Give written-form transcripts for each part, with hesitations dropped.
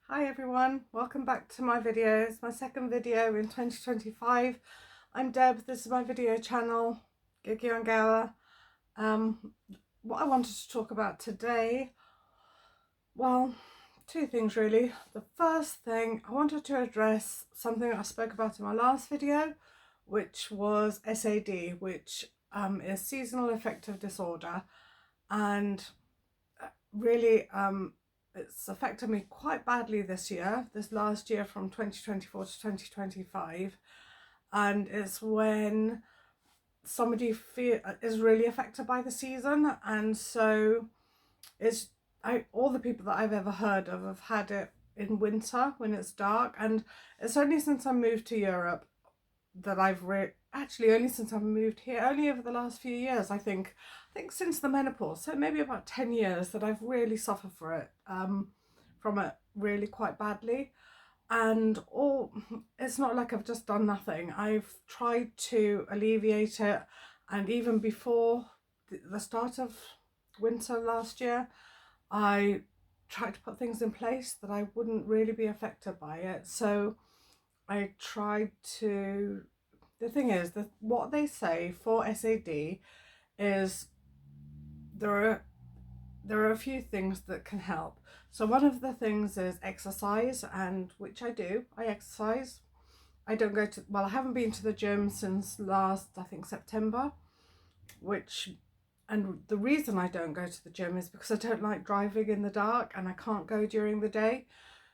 Hi everyone, welcome back to my videos, my second video in 2025. I'm Deb, this is my video channel, Gigi Angara. What I wanted to talk about today, well, two things really. The first thing, I wanted to address something I spoke about in my last video, which was SAD, which is seasonal affective disorder, and really it's affected me quite badly this last year from 2024 to 2025. And it's when somebody is really affected by the season, and so it's all the people that I've ever heard of have had it in winter when it's dark. And it's only since I moved to Europe that actually only since I've moved here, only over the last few years, I think since the menopause, so maybe about 10 years, that I've really suffered from it really quite badly. And it's not like I've just done nothing. I've tried to alleviate it, and even before the start of winter last year, I tried to put things in place that I wouldn't really be affected by it. So I tried to, the thing is that what they say for SAD is there are a few things that can help. So one of the things is exercise, and which I do. I exercise. I don't go to, well, I haven't been to the gym since last, I think, September, which, and the reason I don't go to the gym is because I don't like driving in the dark and I can't go during the day.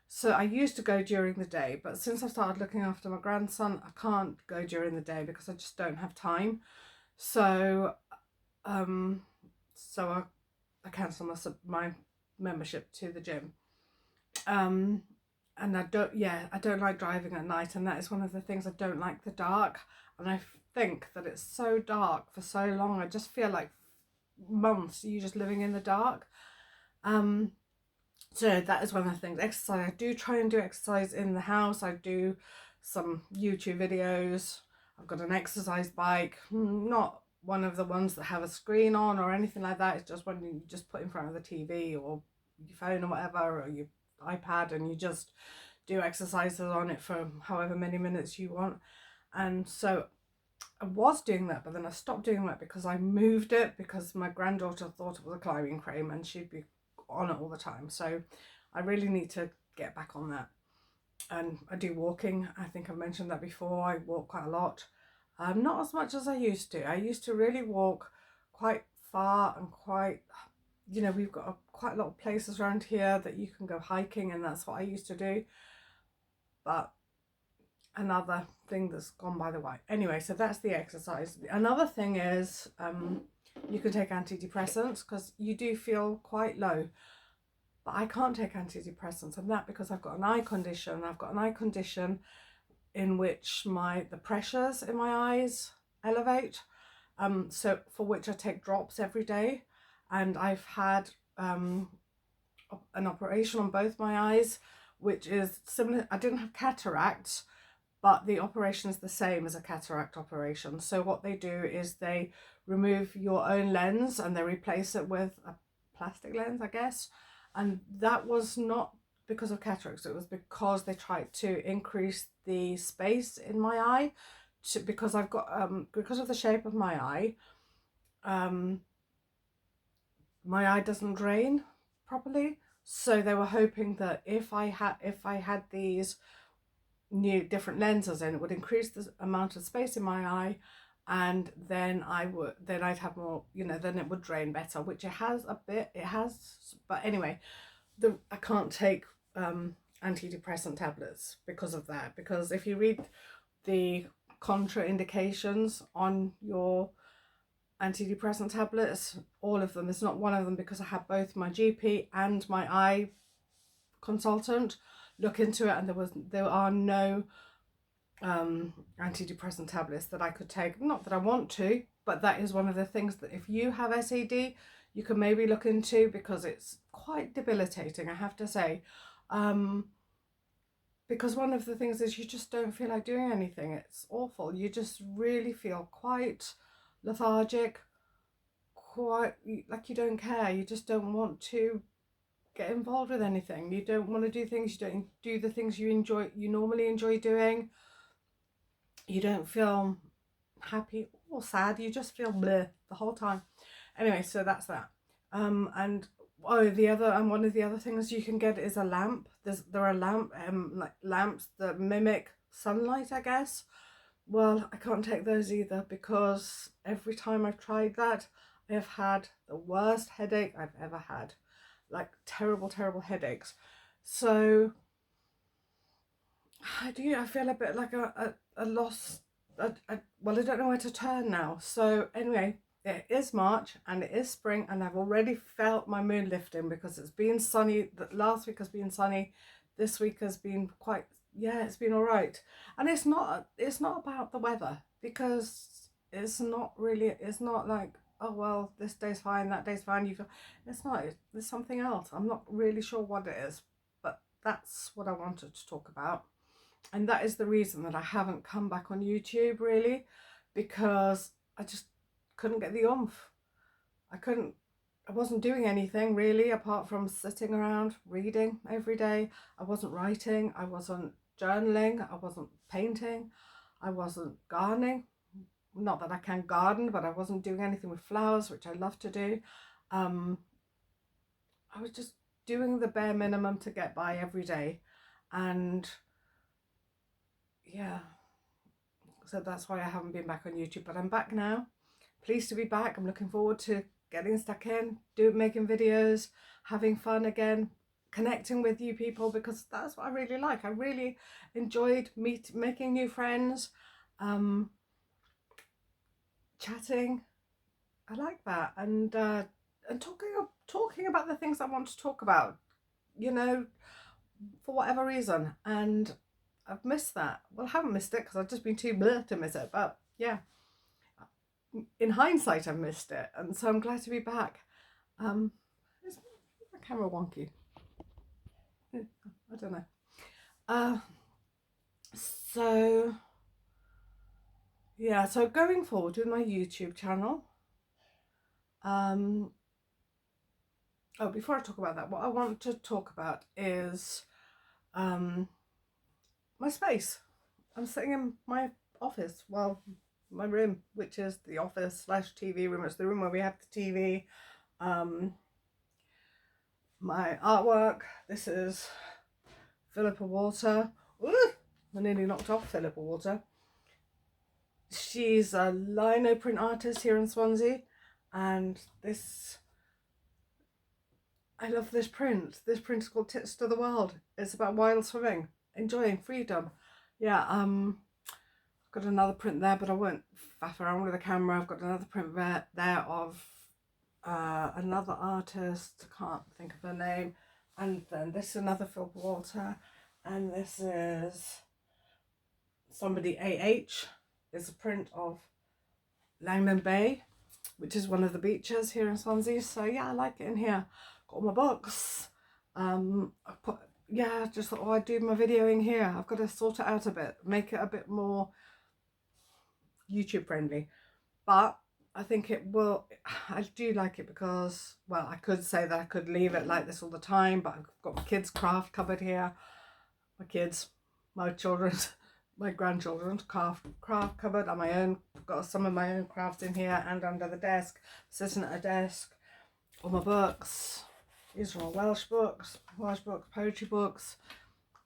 So I used to go during the day, but since I've started looking after my grandson, I can't go during the day because I just don't have time. So um I cancelled my membership to the gym. Um and I don't like driving at night, and that is one of the things. I don't like the dark, and I think that it's so dark for so long. I just feel like months you just living in the dark. Um so that is one of the things. Exercise, I do try and do exercise in the house. I do some YouTube videos. I've got an exercise bike, not one of the ones that have a screen on or anything like that. It's just one you just put in front of the TV or your phone or whatever, or your iPad, and you just do exercises on it for however many minutes you want. And so I was doing that, but then I stopped doing that because I moved it, because my granddaughter thought it was a climbing frame and she'd be on it all the time. So I really need to get back on that. And I do walking. I think I've mentioned that before. I walk quite a lot. Not as much as I used to. I used to really walk quite far and quite, we've got quite a lot of places around here that you can go hiking, and that's what I used to do. But another thing that's gone by the way. Anyway, so that's the exercise. Another thing is you can take antidepressants because you do feel quite low. But I can't take antidepressants, and that because I've got an eye condition. I've got an eye condition in which the pressures in my eyes elevate. So for which I take drops every day, and I've had an operation on both my eyes, which is similar. I didn't have cataracts, but the operation is the same as a cataract operation. So what they do is they remove your own lens and they replace it with a plastic lens, I guess. And that was not because of cataracts, it was because they tried to increase the space in my eye because I've got because of the shape of my eye doesn't drain properly. So they were hoping that if I had these new different lenses in, it would increase the amount of space in my eye, and then I'd have more, then it would drain better, which it has a bit, but anyway, I can't take antidepressant tablets because of that, because if you read the contraindications on your antidepressant tablets, all of them, it's not one of them, because I had both my GP and my eye consultant look into it, and there are no antidepressant tablets that I could take. Not that I want to, but that is one of the things that if you have SAD, you can maybe look into, because it's quite debilitating, I have to say. Because one of the things is you just don't feel like doing anything. It's awful. You just really feel quite lethargic, quite like you don't care. You just don't want to get involved with anything. You don't want to do things, you don't do the things you normally enjoy doing. You don't feel happy or sad, you just feel bleh the whole time. Anyway, so that's that. And one of the other things you can get is a lamp. There are like lamps that mimic sunlight, I guess. Well, I can't take those either, because every time I've tried that, I have had the worst headache I've ever had. Like terrible headaches. So I feel a bit like a loss. Well, I don't know where to turn now. So anyway, it is March and it is spring, and I've already felt my mood lifting because it's been sunny. Last week has been sunny. This week has been it's been all right. And it's not about the weather, because it's not like, oh well, this day's fine, that day's fine. It's not. There's something else. I'm not really sure what it is, but that's what I wanted to talk about. And that is the reason that I haven't come back on YouTube, really, because I just couldn't get the oomph. I wasn't doing anything really apart from sitting around reading every day. I wasn't writing, I wasn't journaling, I wasn't painting, I wasn't gardening. Not that I can garden, but I wasn't doing anything with flowers, which I love to do. I was just doing the bare minimum to get by every day. And yeah, so that's why I haven't been back on YouTube, but I'm back now. Pleased to be back. I'm looking forward to getting stuck in, making videos, having fun again, connecting with you people, because that's what I really like. I really enjoyed making new friends, chatting. I like that, and talking about the things I want to talk about, for whatever reason. And I've missed that. Well, I haven't missed it because I've just been too bleh to miss it. But yeah, in hindsight, I've missed it. And so I'm glad to be back. Is my camera wonky? I don't know. So yeah, so going forward with my YouTube channel. Before I talk about that, what I want to talk about is my space. I'm sitting in my office, well, my room, which is the office / TV room. It's the room where we have the TV. My artwork. This is Philippa Walter. Ooh, I nearly knocked off Philippa Walter. She's a lino print artist here in Swansea, and I love this print. This print is called Tits to the World. It's about wild swimming, enjoying freedom. Yeah, I've got another print there, but I won't faff around with the camera. I've got another print there of another artist. I can't think of her name. And then this is another Philippa Walter, and this is somebody AH. It's a print of Langland Bay, which is one of the beaches here in Swansea. So yeah, I like it in here. Got all my books. Just thought, I'd do my videoing here. I've got to sort it out a bit, make it a bit more YouTube friendly. But I think it will. I do like it because, well, I could say that I could leave it like this all the time, but I've got my kids' craft cupboard here. My children, my grandchildren's craft cupboard, and my own. I've got some of my own crafts in here and under the desk, sitting at a desk. All my books. These are all Welsh books, poetry books.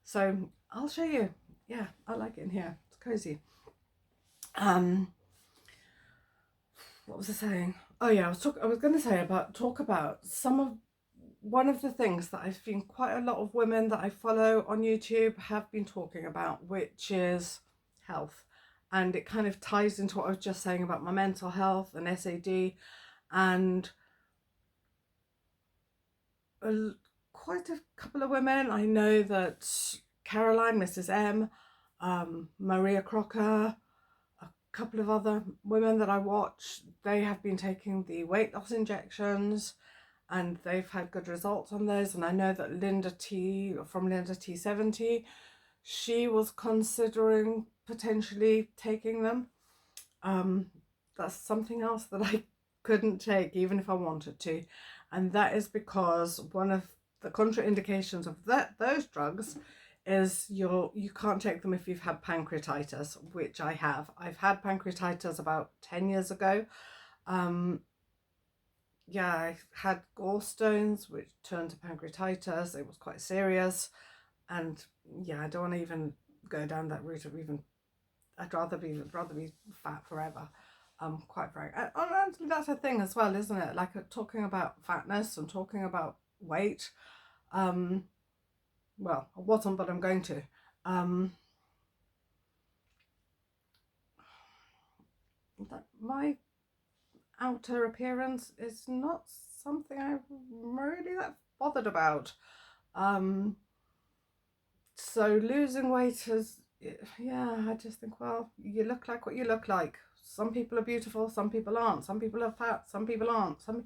So I'll show you. Yeah, I like it in here. It's cozy. What was I saying? Oh yeah, I was going to say talk about one of the things that I've seen quite a lot of women that I follow on YouTube have been talking about, which is health. And it kind of ties into what I was just saying about my mental health and SAD, and quite a couple of women. I know that Caroline, Mrs. M, Maria Crocker, a couple of other women that I watch, they have been taking the weight loss injections and they've had good results on those. And I know that Linda T from Linda T70, she was considering potentially taking them. That's something else that I couldn't take even if I wanted to. And that is because one of the contraindications of those drugs is you can't take them if you've had pancreatitis, which I have. I've had pancreatitis about 10 years ago. Yeah, I had gallstones, which turned to pancreatitis. It was quite serious. And yeah, I don't want to even go down that route of even, I'd rather be fat forever. Quite frank. And that's a thing as well, isn't it? Like talking about fatness and talking about weight. Well, I wasn't, but I'm going to. That my outer appearance is not something I'm really that bothered about. So losing weight is, yeah, I just think, well, you look like what you look like. Some people are beautiful, some people aren't. Some people are fat, some people aren't. Some,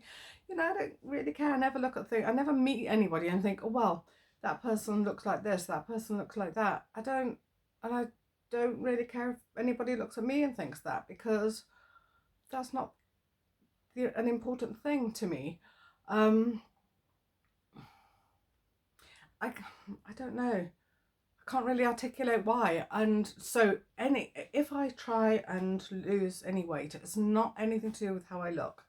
I don't really care. I never look at things. I never meet anybody and think, oh, well, that person looks like this, that person looks like that. I don't really care if anybody looks at me and thinks that, because that's not an important thing to me. I don't know. I can't really articulate why. And so if I try and lose any weight, it's not anything to do with how I look.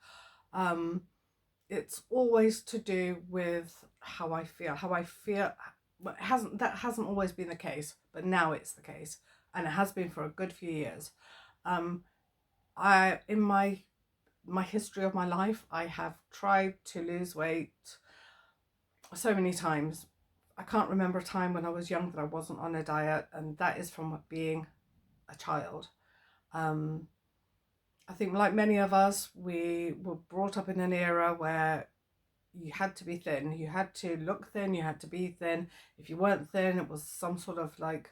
It's always to do with how I feel. That hasn't always been the case, but now it's the case, and it has been for a good few years. In my history of my life, I have tried to lose weight so many times. I can't remember a time when I was young that I wasn't on a diet, and that is from being a child. I think, like many of us, we were brought up in an era where you had to be thin, you had to look thin, you had to be thin. If you weren't thin, it was some sort of like,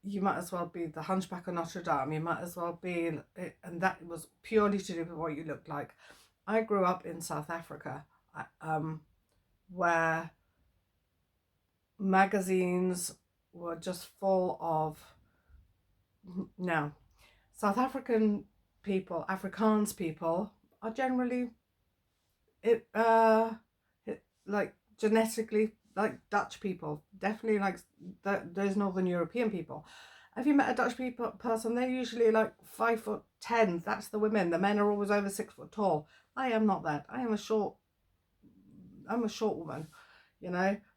you might as well be the Hunchback of Notre Dame, you might as well be, and that was purely to do with what you looked like. I grew up in South Africa, where magazines were just full of, now, South African people, Afrikaans people, are generally like genetically like Dutch people, definitely like those Northern European people. Have you met a Dutch person? They're usually like 5'10". That's the women. The men are always over 6 foot tall. I am not that. I'm a short woman.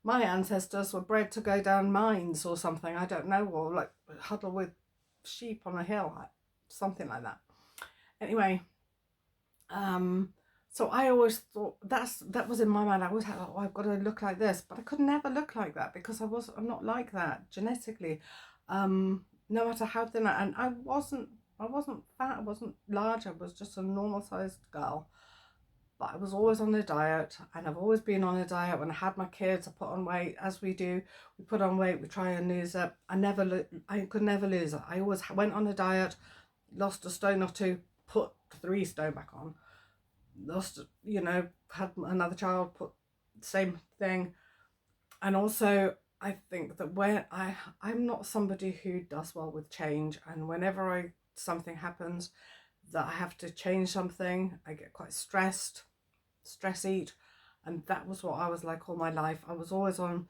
My ancestors were bred to go down mines or something, I don't know, or like huddle with sheep on a hill, something like that. Anyway, so I always thought that was in my mind. I always had, oh, I've got to look like this, but I could never look like that because I'm not like that genetically. No matter how thin and I wasn't fat, I wasn't large, I was just a normal sized girl. But I was always on a diet, and I've always been on a diet. When I had my kids, I put on weight, as we do. We put on weight, we try and lose it. I could never lose it. I always went on a diet, lost a stone or two, put 3 stone back on. Lost, had another child, put the same thing. And also, I think that when I'm not somebody who does well with change, and whenever something happens that I have to change something, I get quite stress eat, and that was what I was like all my life. I was always on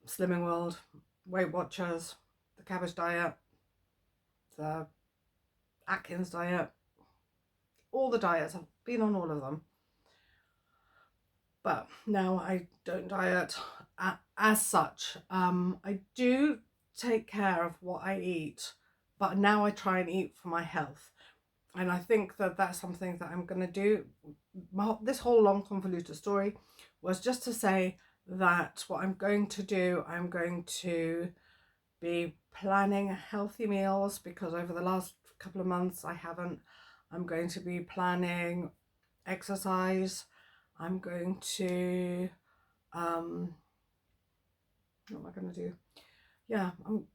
Slimming World, Weight Watchers, the Cabbage Diet, the Atkins diet, all the diets. I've been on all of them. But now I don't diet as such. I do take care of what I eat, but now I try and eat for my health. And I think that that's something that I'm going to do. This whole long convoluted story was just to say that what I'm going to do, I'm going to be planning healthy meals, because over the last couple of months I haven't. I'm going to be planning exercise. I'm going to, what am I going to do? Yeah, I'm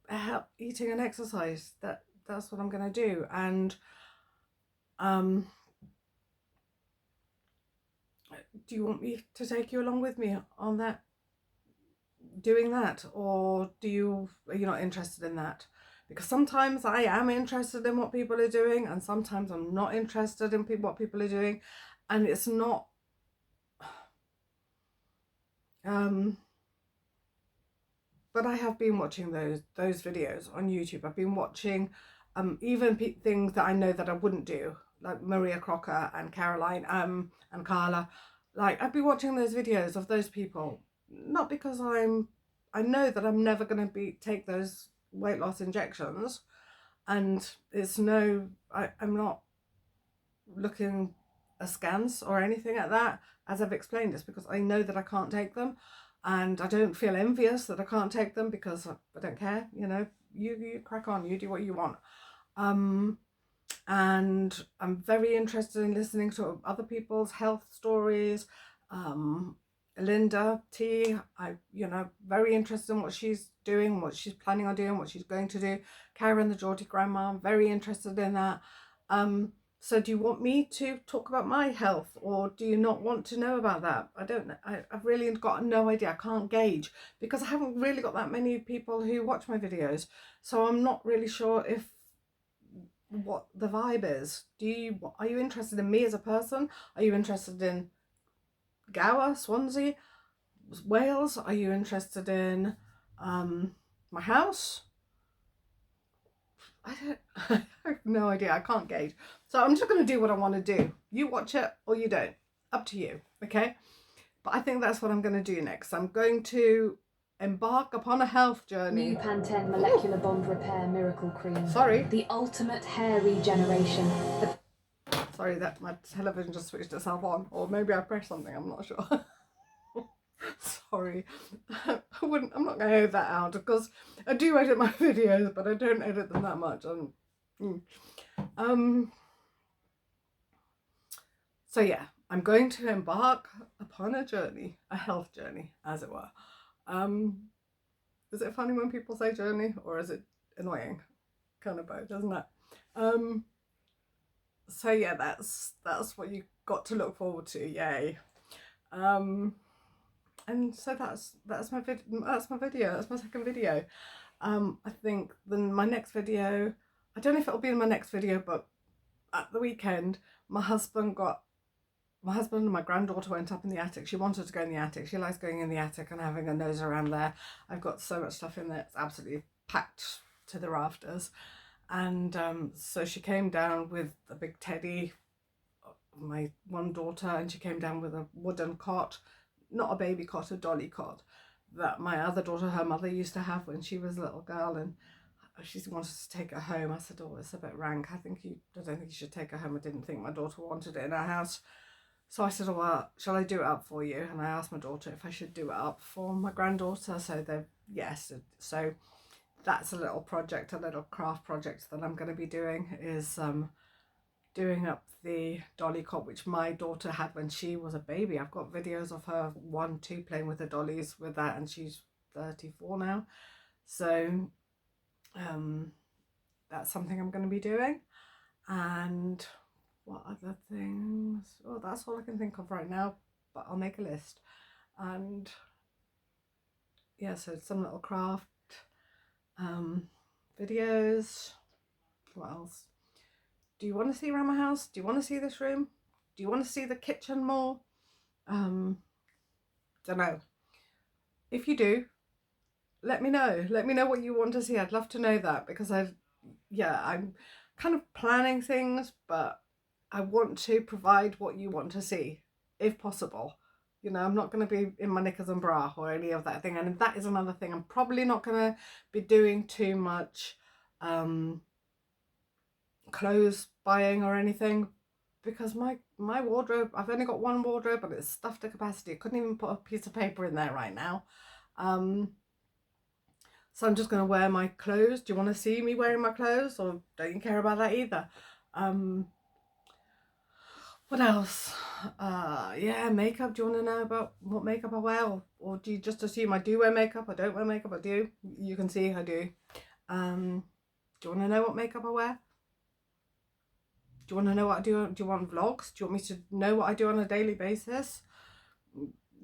eating and exercise. That's what I'm going to do. And do you want me to take you along with me on that, doing that, or are you not interested in that? Because sometimes I am interested in what people are doing, and sometimes I'm not interested in what people are doing, and it's not but I have been watching those videos on YouTube. I've been watching even things that I know that I wouldn't do, like Maria Crocker and Caroline and Carla. Like, I've been watching those videos of those people, not because I know that I'm never going to take those weight loss injections, and it's no, I'm not looking askance or anything like that. As I've explained, it's because I know that I can't take them, and I don't feel envious that I can't take them, because I don't care. You know, you crack on, you do what you want. And I'm very interested in listening to other people's health stories. Linda T, very interested in what she's doing, what she's planning on doing, what she's going to do. Karen, the Geordie grandma, I'm very interested in that. So do you want me to talk about my health, or do you not want to know about that? I don't know. I've really got no idea. I can't gauge, because I haven't really got that many people who watch my videos. So I'm not really sure what the vibe is. Are you interested in me as a person? Are you interested in Gower, Swansea, Wales? Are you interested in my house? I have no idea. I can't gauge. So I'm just going to do what I want to do. You watch it or you don't. Up to you, okay? But I think that's what I'm going to do next. I'm going to embark upon a health journey. New Pantene Molecular Bond Repair Miracle Cream. Sorry. The ultimate hair regeneration. Sorry, that my television just switched itself on. Or maybe I pressed something, I'm not sure. Sorry. I'm not going to edit that out, because I do edit my videos, but I don't edit them that much. So yeah, I'm going to embark upon a journey, a health journey, as it were. Is it funny when people say journey, or is it annoying? Kind of both, isn't it? So yeah, that's what you got to look forward to. Yay. And so that's my video. That's my second video. I think then my next video, I don't know if it'll be in my next video, but at the weekend, my husband and my granddaughter went up in the attic. She wanted to go in the attic. She likes going in the attic and having a nose around there. I've got so much stuff in there. It's absolutely packed to the rafters. And so she came down with a big teddy, my one daughter, and she came down with a wooden cot, not a baby cot, a dolly cot, that my other daughter, her mother, used to have when she was a little girl, and she wanted to take her home. I said, oh, it's a bit rank. I don't think you should take her home. I didn't think my daughter wanted it in our house. So I said, oh, well, shall I do it up for you? And I asked my daughter if I should do it up for my granddaughter. So yes. So that's a little project, a little craft project that I'm going to be doing, is doing up the dolly cot, which my daughter had when she was a baby. I've got videos of her 2 playing with the dollies with that, and she's 34 now. So that's something I'm going to be doing. And what other things? Oh, that's all I can think of right now, but I'll make a list. And yeah, so some little craft videos. What else? Do you want to see around my house? Do you want to see this room? Do you want to see the kitchen more? Don't know. If you do, let me know. Let me know what you want to see. I'd love to know that, because I'm kind of planning things, but I want to provide what you want to see, if possible. You know, I'm not going to be in my knickers and bra or any of that thing. And that is another thing. I'm probably not going to be doing too much clothes buying or anything, because my wardrobe, I've only got one wardrobe, and it's stuffed to capacity. I couldn't even put a piece of paper in there right now. So I'm just going to wear my clothes. Do you want to see me wearing my clothes, or don't you care about that either? What else? Yeah, makeup. Do you want to know about what makeup I wear, or do you just assume I do wear makeup? I don't wear makeup. I do. You can see I do. Do you want to know what makeup I wear? Do you want to know what I do? Do you want vlogs? Do you want me to know what I do on a daily basis?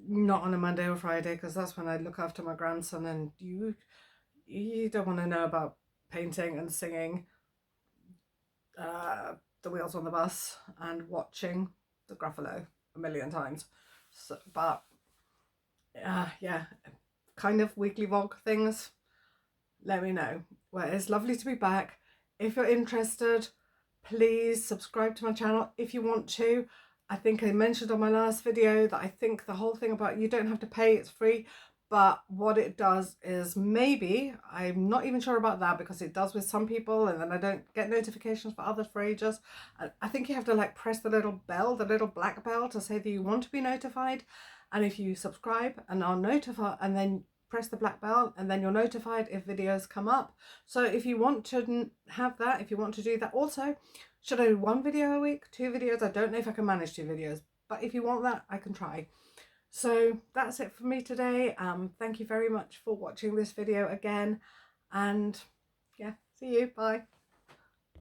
Not on a Monday or Friday, because that's when I look after my grandson, and you don't want to know about painting and singing, the wheels on the bus, and watching the Gruffalo a million times. So, but yeah, kind of weekly vlog things, let me know. Well, it's lovely to be back. If you're interested, please subscribe to my channel if you want to. I think I mentioned on my last video that I think the whole thing about you don't have to pay, it's free. But what it does is, maybe, I'm not even sure about that, because it does with some people and then I don't get notifications for others for ages. I think you have to like press the little bell, the little black bell, to say that you want to be notified. And if you subscribe and are notified, and then press the black bell, and then you're notified if videos come up. So if you want to have that, if you want to do that, also, should I do 1 video a week, 2 videos? I don't know if I can manage 2 videos, but if you want that, I can try. So that's it for me today. Thank you very much for watching this video again, and yeah, see you, bye.